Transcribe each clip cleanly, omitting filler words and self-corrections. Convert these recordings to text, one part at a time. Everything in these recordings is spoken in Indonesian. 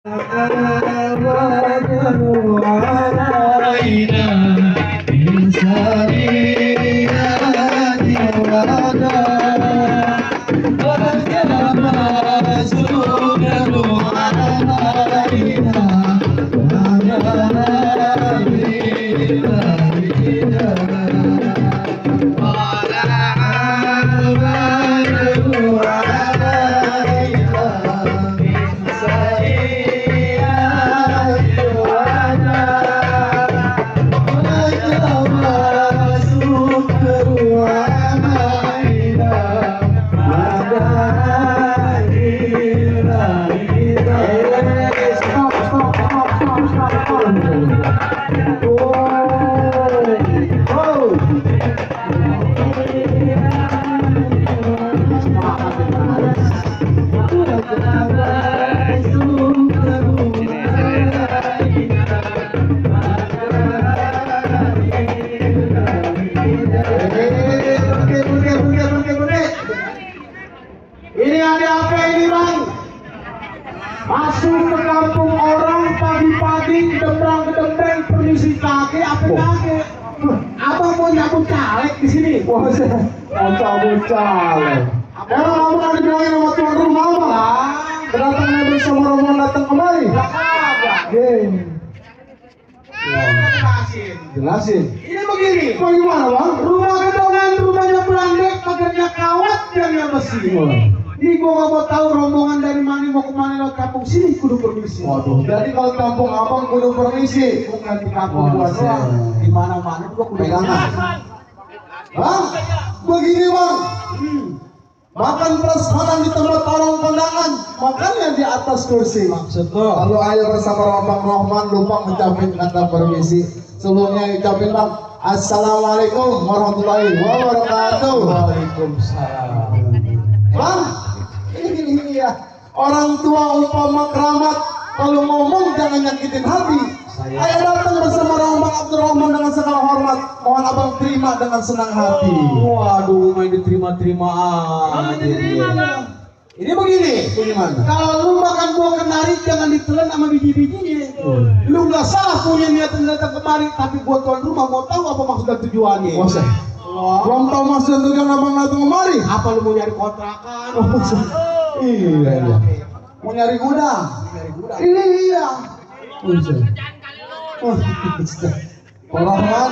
وجنوا علينا من سريات الوداع وكما سكروا علينا Ini ada apa ini bang? Masuk ke kampung orang pagi-pagi dembrang-dembrang permisi kaki apa kaki? Abang mau nyambut caleg di sini? Wah, nyambut caleg. Abang ada bilangin sama tuan rumah bang? Kedatangan bersama rombongan datang kemari? Jelasin. Ini begini. Bagaimana bang? Rumah gedongan, rumahnya Belandek, pagarnya kawat, tiangnya besi. Ini gua gak mau tahu rombongan dari mana mau kemana lewat kampung sini kudu permisi. Waduh, jadi kalau kampung abang kudu permisi, bukan di kampung gua doang. Di mana-mana gua kudu pegangan. Bang, begini bang. Makan prasmanan di tempat orang kondangan, makannya di atas kursi. Maksudnya? Kalau ayah bersama Bang Rahman lupa ngucapin kata permisi. Sebelumnya ucapin bang, Assalamualaikum warahmatullahi wabarakatuh. Waalaikumsalam. Bang, ini ya. Orang tua umpama keramat, kalau ngomong jangan nyakitin hati. Ayah datang bersama Bang Abdurrahman dengan segala hormat. Mohon abang terima dengan senang hati. Waduh, main diterima-terima aja. Ini begini, bagaimana? Kalau lu makan buah kenari jangan ditelan sama biji-bijinya. Lu nggak salah punya niatan datang kemari, tapi buat tuan rumah mau tahu apa maksud dan tujuannya. Masa? Belum tahu maksud dan tujuan abang datang kemari? Apa lu mau nyari kontrakan? Iya. Mau nyari gudang? Iya. Bang Rahman,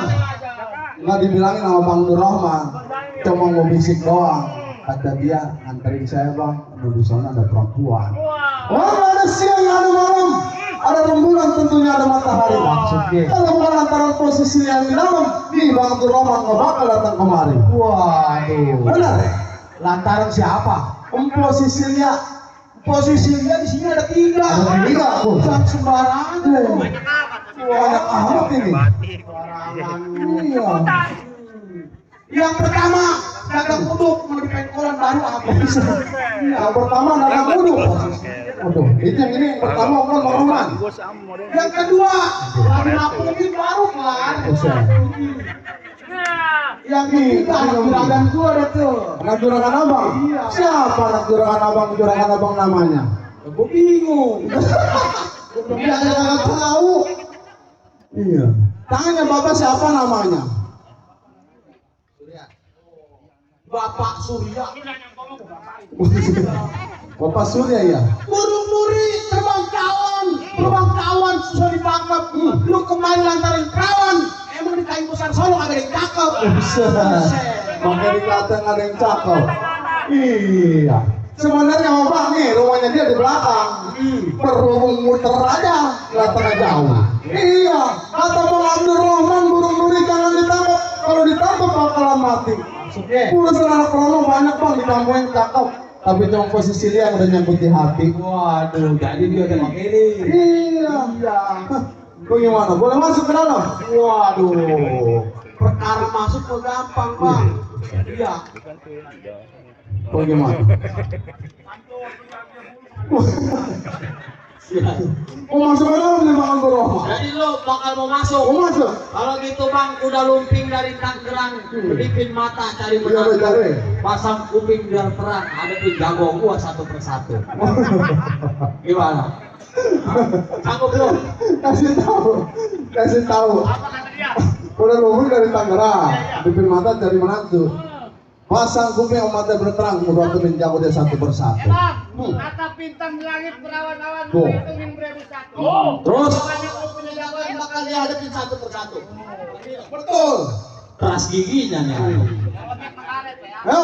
nggak dibilangin sama Bang Nur Rahman, cuma mau bisik doang. Kata dia, anterin saya bang, di sana ada perempuan. Oh, ada siang, ada malam, ada rembulan, tentunya ada matahari. Maksudnya, kalau bukan antara posisi yang di dalam, nih Bang Nur Rahman nggak bakal datang kemari. Waduh, benar? Lantaran siapa? Posisinya. Posisinya di sini ada tiga. Ada tiga, jangan sembarangan. Banyak amat ini. Iya. Yang pertama dagang uduk mau di pengkolan baru apa? Yang pertama dagang uduk. Waduh, itu yang ini yang pertama bukan Rahman. Yang kedua napungi baru kan. Yang ketiga juragan gua ada tuh. Anak juragan abang? Iya. Siapa anak juragan abang namanya? Gua bingung. Dia nggak tahu. Iya. Tanya bapak siapa namanya? Bapak Surya. Bapak Surya ya. Burung duri terbang kawan susah ditangkap. Lu kemarin lantaran kawan. Emang di kain besar Solo ada yang cakep. Makanya di Klaten ada yang cakep. Iya. Sebenarnya bapak nih rumahnya dia di belakang. Perlu muter aja, kelihatannya jauh. Iya. Kata Bang Abdurrahman burung duri jangan ditangkap. Kalau ditangkap bakalan mati. Urusan anak krono banyak bang di kampung yang cakep, tapi cuma posisi dia yang udah nyangkut di hati. Waduh, jadi dia udah pakai ini. Iya. Bagaimana? Boleh masuk ke dalam? Waduh, perkara masuk kok gampang bang. Iya. Bagaimana? Oh masuk ke dalam nih Bang Abdurrahman. Jadi lo bakal mau masuk. Mau masuk. Kalau gitu Bang, udah lumping dari Tangerang, beripin mata cari menantu, pasang kuping biar terang, hadapin jago gua satu persatu. Gimana? Sanggup lu. Kasih tahu. Apa kata dia? Udah luhur dari Tangerang, bibir mata dari Menantu. Pasang kuping umatnya berterang, waktu menjauh dia satu persatu. Kata bintang di langit berawan-awan Tuh. menghitungin beribu satu. Terus? Pokoknya kalau punya jagoan bakal dihadapin satu persatu. Betul. Keras giginya nih. Jawabnya pekaret ya. Ayo.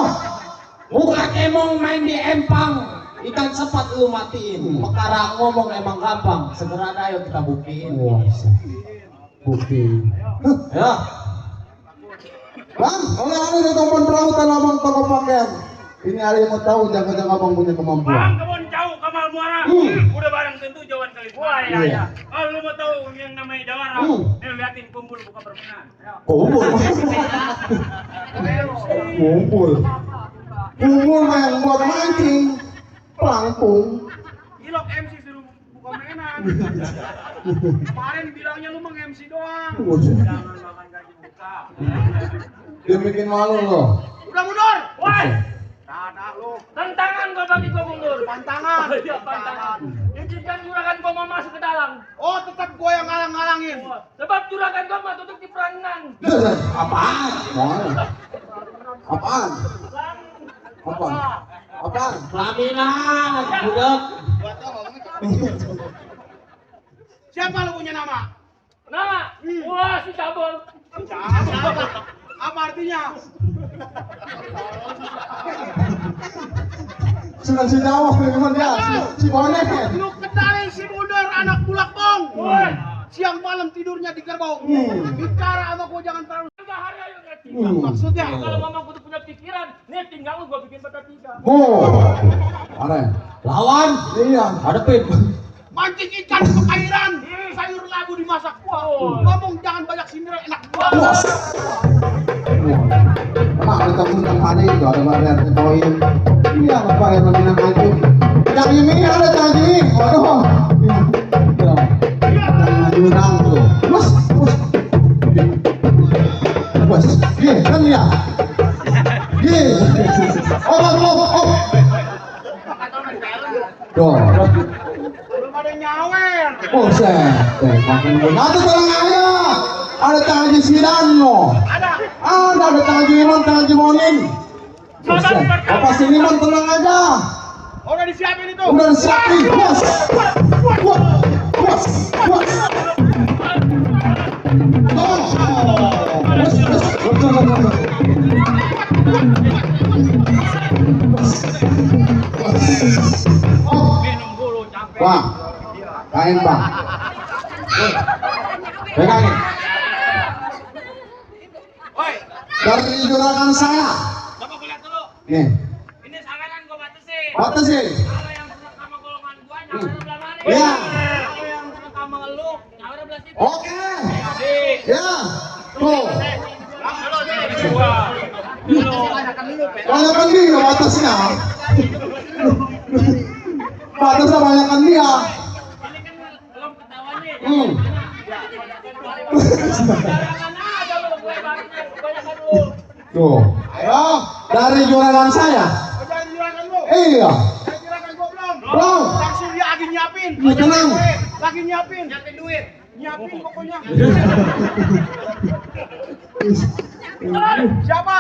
Bukan emong main di empang. Ikan sepat lu matiin. Perkara ngomong emang gampang. Segera ayo kita buktiin. Wah, bukti. Ya. Bang, oleh-oleh dari teman perahu dan abang toko pakaian. Ini ada yang mau tahu jangan-jangan abang punya kemampuan. Bang, kebun jauh Kamal Muara. Udah barang tentu jauhan kali. Wah, Iya. Kalau lu mau tahu yang namanya Jawara, nih liatin kumpul buka permainan. Ayo. Kumpul main buat mancing. Pelampung. Ilok MC suruh buka mainan. Kemarin bilangnya lu meng MC doang. Jangan makan gaji buka. Dia bikin malu loh. Udah mundur. Woi. Tada lu. Tantangan gua bagi gua mundur. Pantangan. Iya, pantangan. Izinkan juragan gua mau masuk ke dalam. Oh, tetap gua yang ngalang-ngalangin. Sebab juragan gua mah tutup di peranan. Apaan? Apaan? Apaan? Apaan? Pelaminan, budak. Siapa lu punya nama? Nama? Wah, si Cabul. Apa artinya? Sudah si Jawa, memang dia si bonek. Lu kenalin si Mundur anak bulak bong. Siang malam tidurnya di gerbong. Bicara sama gua jangan terlalu bahaya yuk ngerti. Maksudnya kalau mama gua tuh punya pikiran, nih tinggal gua bikin bata tiga. Ada. Lawan. Iya. Hadepin. Mancing ikan ke perairan, sayur labu dimasak. Ngomong jangan banyak sindir enak banget. Emak ada tentang hari itu ada bayar poin. Iya, apa yang lagi nama itu? Yang ini ada tadi. Waduh. Jurang tuh. Bos. Iya, kan ya. Iya. Oh. Tuh. Belum ada nyawer. Buset. Makin benar tolong aja. Ada tangan sidan lo. Ada tangan Iman, tangan Monin. Buset. Apa sini man tenang aja. Udah disiapin itu. Udah disiapin. Bos. Minum dulu capek. Bang, kain bang. Pegangin. Woi, Dari juragan saya. coba gua lihat dulu. Nih, Ini sanganan gua batasin. batasin. Kalau yang senang sama golongan gua nyawer belah mana? Iya. Kalau yang senang sama lu nyawer belah situ. Oke. Dik. Ya. Tuh. Banyakan dia batasnya. Batasnya banyakan dia. Ini kan belum ketahuan nih. Hmm. Jangan aja lu gue banyakan lu. Tuh. Ayo, dari juragan saya. Jangan juragan lu. Iya. Jangan juragan gua belum. Belum. Langsung dia lagi nyiapin. Iya, tenang. Lagi nyiapin. Nyiapin duit. Nyiapin pokoknya. Siapa?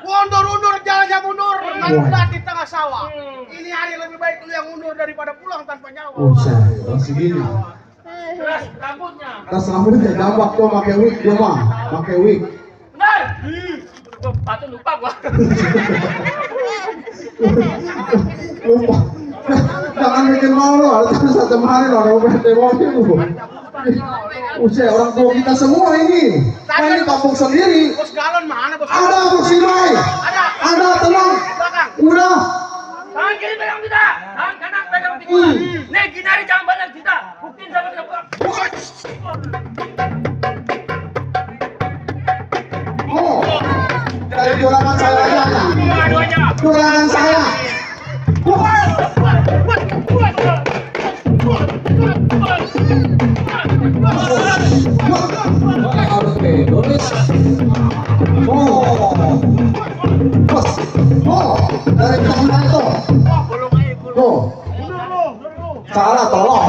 Undur jalannya mundur. Nanti di tengah sawah. Ini hari lebih baik lu yang mundur daripada pulang tanpa nyawa. Segini. Terus rambutnya. Tas rambutnya jambak tuh pakai wig dia mah, pakai wig. Benar. Patut lupa gua. Lupa. Jangan bikin malu, harus satu hari loh, ada PT mobil lu. Usia orang tua kita semua ini. Ini kampung sendiri. Bos galon mana bos? Ada Bos Simai. Ada tenang. Belakang. Udah. Tangan kiri pegang kita. Tangan kanan pegang kita. Nih Ginari jangan banyak kita. Buktiin sama kita pulang. Oh. Dari juragan saya aja. Dua-duanya. Juragan saya. Dari teman itu. Tuh. Salah tolong.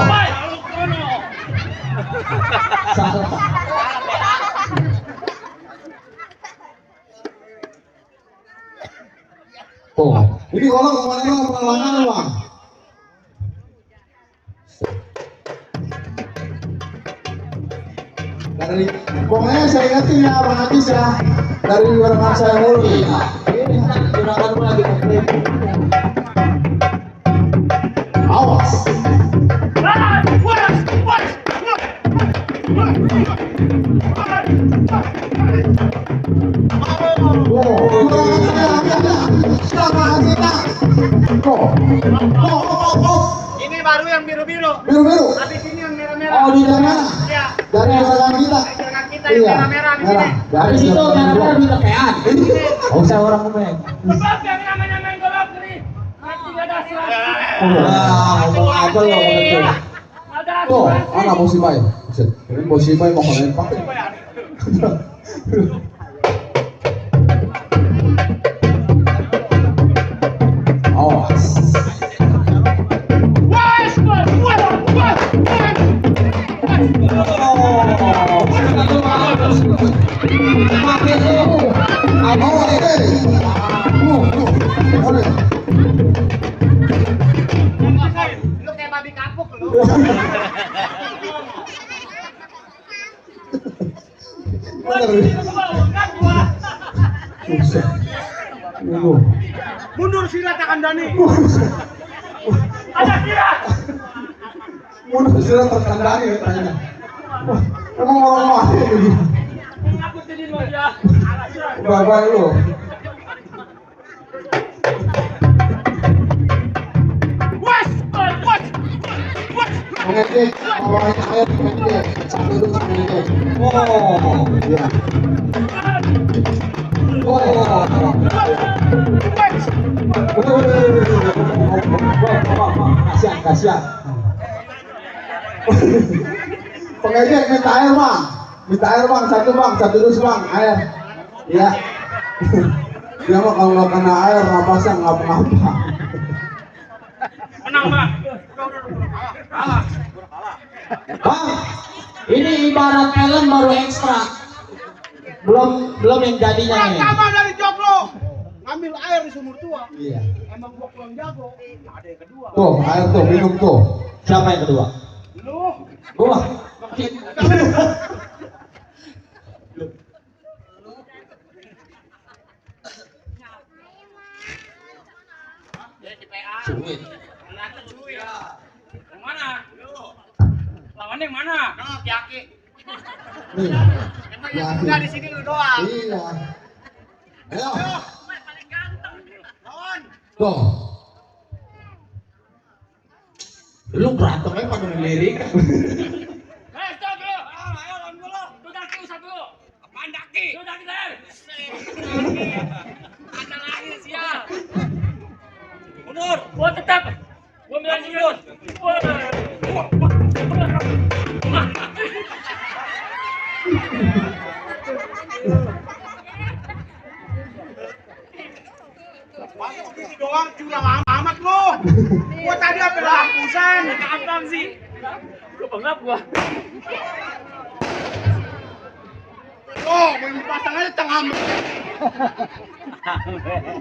kalau kemarin lo penalangan bang. Dari pokoknya saya ingetin ya Bang Ajis ya, dari barengan saya mulu. Juragan gua lagi nge-flip. Awas. Ini baru yang biru-biru. Biru-biru. Habis ini yang merah-merah. Oh di dalamnya. Iya. Dari rekan kita. Jangan kita yang Iya. merah-merah habis Merah. ini. Dari Habis itu merah-merah di tepean. Oh saya orang kumeng. Sebab yang namanya main golok ini nanti gak ada asuransi. Wah, ngomong apa lo betul. Ada Tuh, asuransi. anak musibah ya. Ini musibah mau kalian pakai. Awas. Lu kayak babi kapuk lu. Mundur silat akan Dani. Ada sirat. Mudah sudah terkendali ya tanya. Wah, emang orang mati begini. Aku jadi mau dia. Bapak lu. Mengecek, bawahnya air mengecek. Satu dulu mengecek. Oh, iya. Kasihan, kasihan. Pengecek minta air bang, satu dus bang, air. Iya. Dia mah kalau nggak kena air napasnya nggak apa-apa. Menang, Bang. Kalah. Bang, ini ibarat film baru ekstra. Belum yang jadinya nih. Sama dari Joglo. Ngambil air di sumur tua. Iya. Emang gua kurang jago. Ada yang kedua. Tuh, air tuh, minum tuh. Siapa yang kedua? Lu. Gua. Sulit. Yang mana? Lawannya yang mana? Nah, Kiaki. Nih. Emang yang udah di sini lu doang. Iya. Ayo. Lawan. Tuh. Lu berantemnya pada ngelirik. Stop lu. Ayo lawan gua lu. Lu daki usah dulu. Apaan daki? Lu daki leher. Ada lagi sial. Mundur. Gua tetap. Gua bilang mundur. Masuk sini doang curang amat lu. Gua tadi apa lampusan. Gampang sih. Lu pengap gua. Oh, main pasang aja tengah.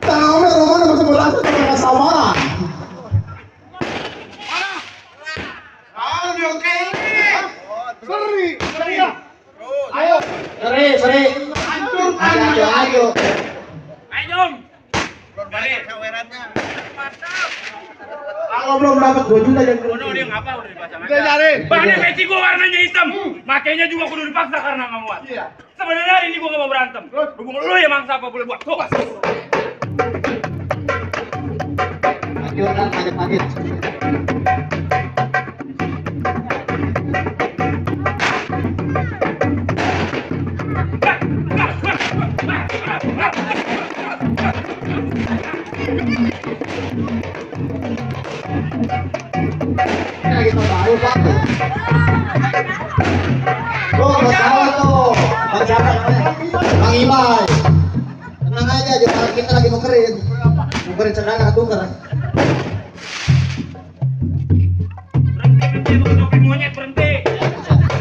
Tangan Roman masih berasa dengan kesabaran. Ah, dia ini. Seri, seri. Ayo, Seri. hancurkan. Ayo. Ayo Jom. Balik sawerannya. Kalau belum dapat 2 juta jangan Oh, no, dia ngapa udah dipasang aja. Dia cari. Bang, ini peci gua warnanya hitam. Makanya juga kudu dipaksa karena nggak muat. Iya. Sebenarnya ini gua nggak mau berantem. Hubung lu yang mangsa apa boleh buat. Tuh. Lanjutkan lanjut. Lagi baru satu. Tuh, bersahabat tuh. Bersahabat. Bang Imai. Tenang aja, jangan kita lagi nukerin. Nukerin sedangkan tuker. Berhenti, untuk monyet berhenti.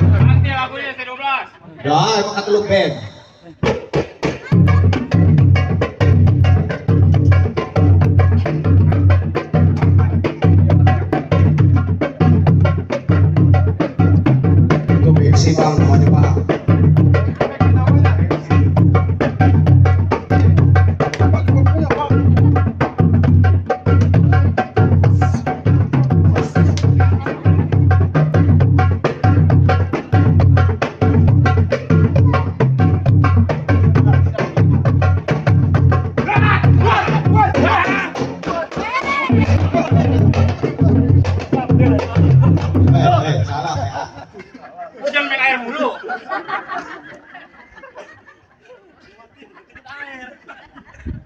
Berhenti lagunya C12. Ya, emang kata lu band.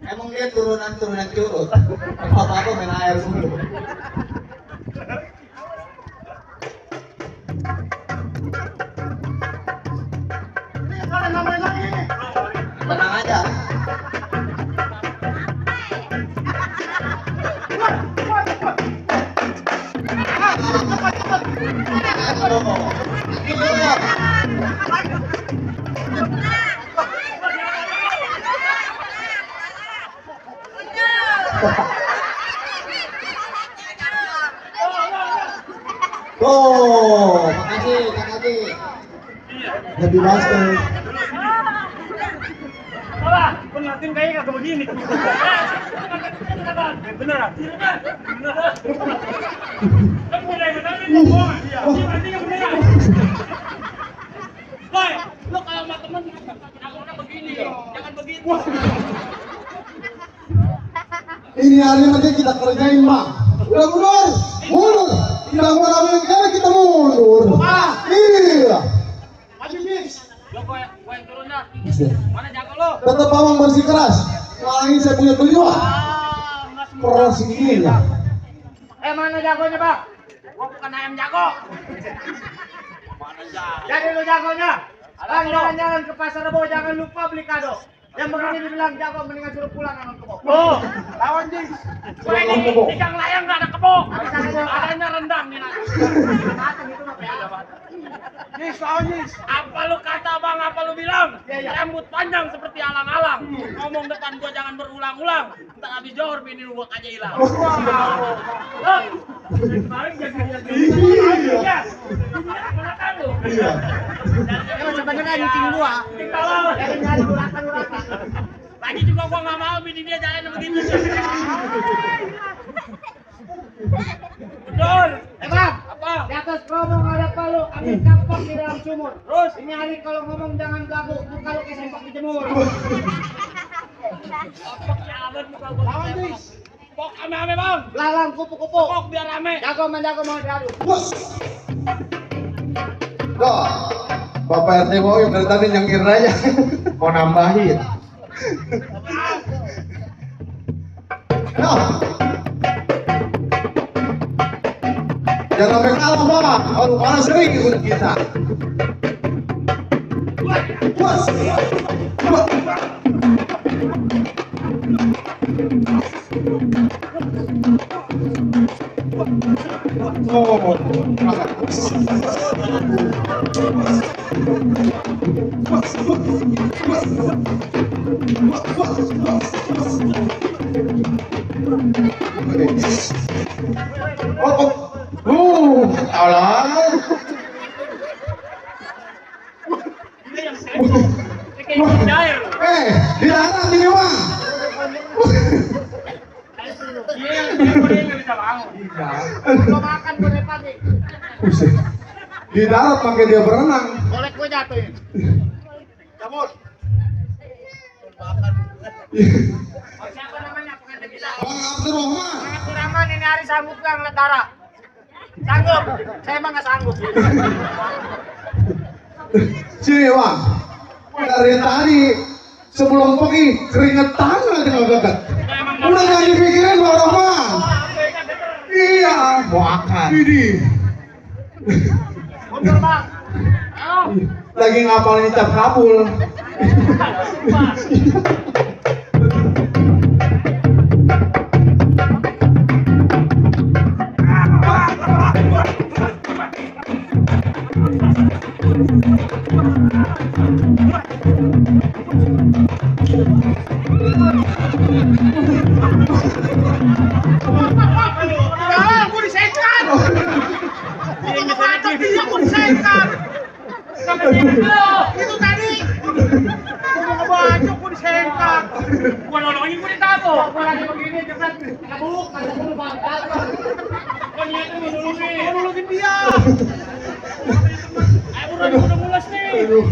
Emang dia turunan curut. Apa-apa main air dulu. Ini kalau namanya lagi. Tenang aja. Oh, makasih. Lebih basket. Salah, pengantin kayaknya kagak begini. Bener. Kan mulai benerin tuh, bohong. Ini berarti yang beneran. Boy, lu kalau sama temen, aku begini, jangan begitu. Ini hari aja kita kerjain, Bang. Udah mundur. Tidak mau namanya kali kita mundur. Iya. Maju bis. Lo gua yang turun dah. Mana jago lo? Tetap bawang bersih keras. Kali ini saya punya tujuan. Enggak semua. Keras ini ya. Mana jagonya, Bang? Gua bukan ayam jago. Mana jago? Jadi lu jagonya. Bang, jalan-jalan ke pasar Rebo, jangan lupa beli kado. Yang begini dibilang jago, mendingan suruh pulang sama kebo. Oh, Lawan bis. gua ini ikan layang nggak ada kebo. Adanya rendang nih nanti. Bis, lawan bis. Apa lu kata Bang, apa lu bilang? Rambut panjang seperti alang-alang. Ngomong depan gua jangan berulang-ulang. Ntar habis johor bini lu gua aja hilang. Loh, kemarin jaga-jaga. Iya. Mana kan lu? Iya. Emang sebenarnya nyucing gua. Dari nyari urakan. Lagi juga gua nggak mau bini dia jalan begitu. Betul. Bang, Apa? di atas ngomong ada palu, ambil kampak di dalam sumur. Terus ini hari kalau ngomong jangan gagu, buka lu kayak sempak dijemur. Apa kabar muka gua? Lawan bis. Pok ame-ame Bang. Lalang kupu-kupu. Pok biar rame. Jago menjago mau diadu. Bos. Loh, Bapak RT mau dari tadi nyengir aja. Mau nambahin. Nah. Jangan sampai kalah, Bang. Kalau kalah sering ikut kita. Bos. Oh, alah. Ini yang sibuk. Ini kayak cair. Dilarang ini, Bang. Dia yang nggak bisa bangun. Gua makan gue dari pagi. Buset. Di darat pakai dia berenang. Golek gue jatuhin. Cabut. Siapa namanya? Pengen kita. Bang Abdurrahman. Abdurrahman ini hari sanggup gak ngeliat darah? Sanggup? Saya emang gak sanggup. Sini, Bang. Dari tadi sebelum pergi keringetan aja nggak gagat. Udah nggak dipikirin, Bang Rahman. Iya, mau akan. Ini Mundur bang. lagi ngapalin cap kabul. Ah, gua disekat. Gua ngebaca dia gua disekat. Itu tadi. Gua ngebaca gua disekat. Gua nolongin gua ditato. Gua lagi begini jepret. Kabuk, kabuk bang. Gua niatnya mau nolongin. Gua nolongin dia. Ayo udah mulai nih. Aduh.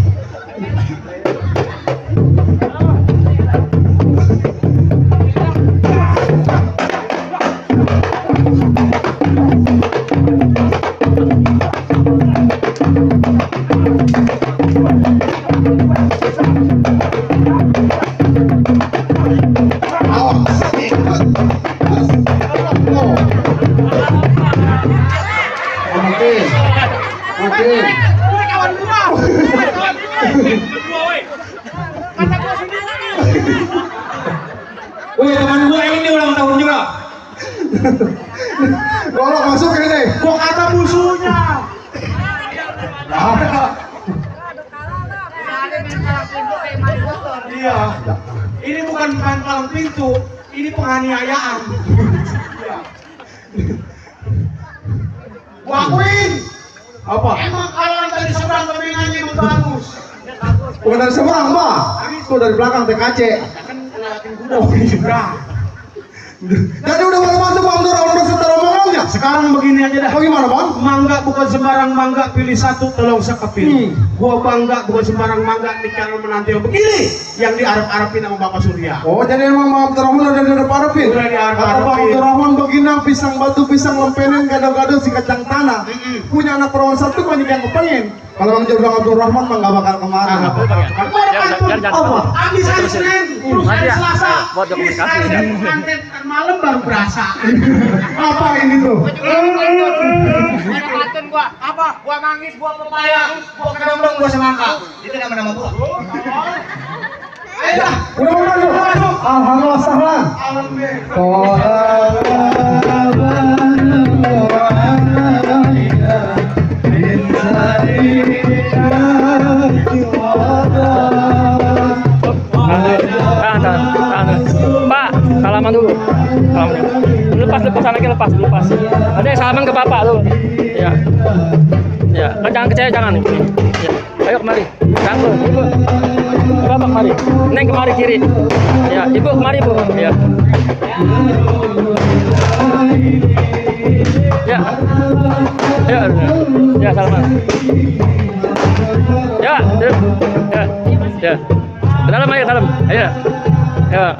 kawan gua. Kata gua sendiri. Wih, teman gua ini ulang tahun juga. Golok masuk ini. Gua kata musuhnya. Iya. Ini bukan main palang pintu, ini penganiayaan. Gua akuin. Apa? Emang kalau orang dari seberang pemainannya emang bagus. Bukan dari seberang, Pak. Itu dari belakang TKC. Kan ngeliatin kuda di seberang. Jadi udah boleh masuk Bang Dur, orang beserta rombongannya. Sekarang begini aja dah. Bagaimana, Bang? Mangga bukan sembarang mangga, pilih satu tolong sekepil. Gua bangga bukan sembarang mangga nih kalau menanti begini yang diarep-arepin sama Bapak Surya. Oh, jadi emang Bang Abdurrahman udah diarep-arepin. Udah diarep-arepin. Kata Bang Abdurrahman begini, pisang batu, pisang lempenin, gado-gado si kacang tanah. Punya anak perawan satu banyak yang kepengen. Kalau Bang Jodoh Abdurrahman mah nggak bakal kemana. Abis hari Senin, terus hari Selasa, ini sekarang pengantin malam baru berasa. Apa ini tuh? Ada pantun gua. Apa? Gua manggis, gua pepaya, gua kedondong, gua semangka. Itu nama-nama gua. Ayo dah. Udah mau masuk? Alhamdulillah sahlan. Pak, salaman dulu. Salaman dulu. Lepas lagi lepas. Ada salaman ke bapak tuh. Ya. Ya, jangan ke saya jangan. Ya. Ayo kemari. Jangan ibu. Bapak kemari. Neng kemari kiri. Ya, ibu kemari bu. Ya. Ya. Ya. Ya salaman. Ya. Ya. Ya. Ke dalam ayo dalam. Ayo. Ya.